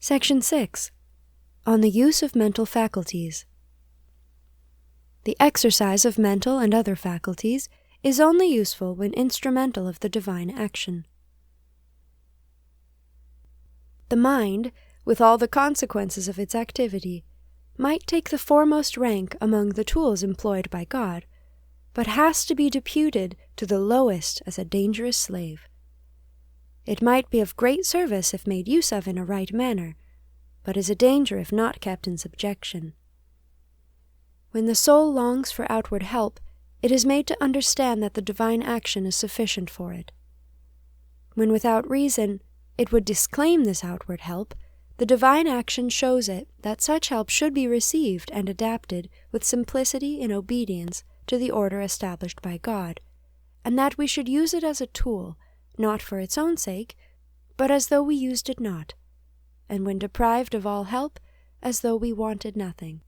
Section 6. On the use of mental faculties. The exercise of mental and other faculties is only useful when instrumental of the divine action. The mind, with all the consequences of its activity, might take the foremost rank among the tools employed by God, but has to be deputed to the lowest as a dangerous slave. It might be of great service if made use of in a right manner, but is a danger if not kept in subjection. When the soul longs for outward help, it is made to understand that the divine action is sufficient for it. When without reason it would disclaim this outward help, the divine action shows it that such help should be received and adapted with simplicity in obedience to the order established by God, and that we should use it as a tool, not for its own sake, but as though we used it not, and when deprived of all help, as though we wanted nothing.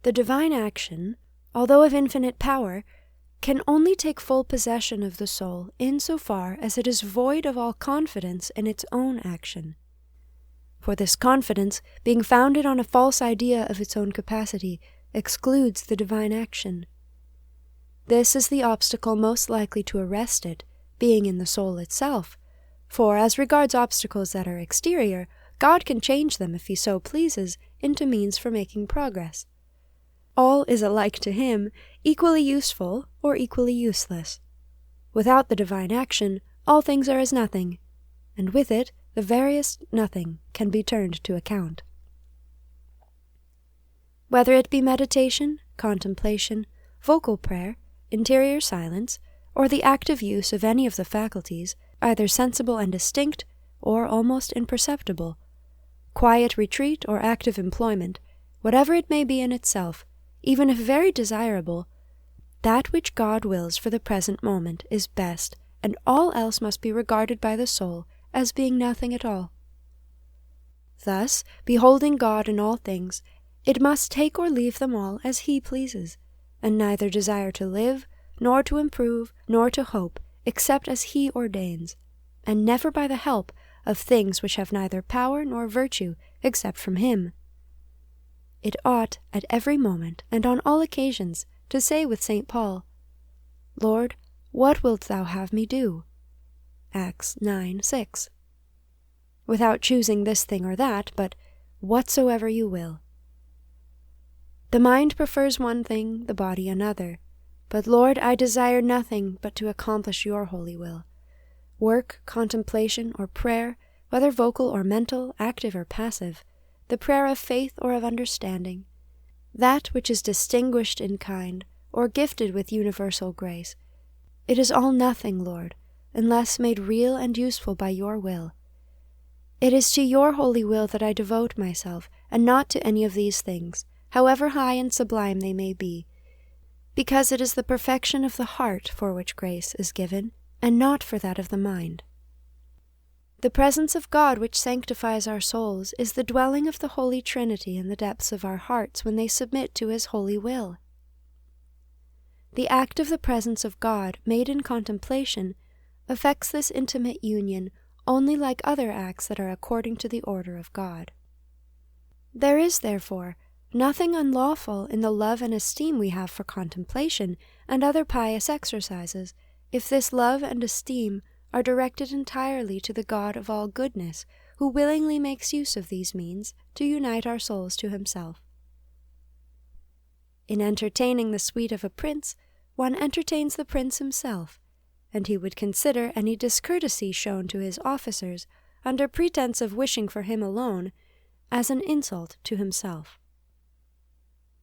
The divine action, although of infinite power, can only take full possession of the soul in so far as it is void of all confidence in its own action. For this confidence, being founded on a false idea of its own capacity, excludes the divine action. This is the obstacle most likely to arrest it, being in the soul itself, for as regards obstacles that are exterior, God can change them, if he so pleases, into means for making progress. All is alike to him, equally useful or equally useless. Without the divine action, all things are as nothing, and with it, the veriest nothing can be turned to account. Whether it be meditation, contemplation, vocal prayer, interior silence, or the active use of any of the faculties, either sensible and distinct, or almost imperceptible, quiet retreat or active employment, whatever it may be in itself, even if very desirable, that which God wills for the present moment is best, and all else must be regarded by the soul as being nothing at all. Thus, beholding God in all things, it must take or leave them all as he pleases, and neither desire to live, nor to improve, nor to hope, except as he ordains, and never by the help of things which have neither power nor virtue except from him. It ought, at every moment, and on all occasions, to say with St. Paul, "Lord, what wilt thou have me do?" Acts 9:6. Without choosing this thing or that, but whatsoever you will. The mind prefers one thing, the body another. But, Lord, I desire nothing but to accomplish your holy will. Work, contemplation, or prayer, whether vocal or mental, active or passive, the prayer of faith or of understanding, that which is distinguished in kind, or gifted with universal grace, it is all nothing, Lord, unless made real and useful by your will. It is to your holy will that I devote myself, and not to any of these things, however high and sublime they may be, because it is the perfection of the heart for which grace is given, and not for that of the mind. The presence of God which sanctifies our souls is the dwelling of the Holy Trinity in the depths of our hearts when they submit to his holy will. The act of the presence of God, made in contemplation, affects this intimate union only like other acts that are according to the order of God. There is, therefore, nothing unlawful in the love and esteem we have for contemplation and other pious exercises, if this love and esteem are directed entirely to the God of all goodness, who willingly makes use of these means to unite our souls to himself. In entertaining the suite of a prince, one entertains the prince himself, and he would consider any discourtesy shown to his officers, under pretense of wishing for him alone, as an insult to himself.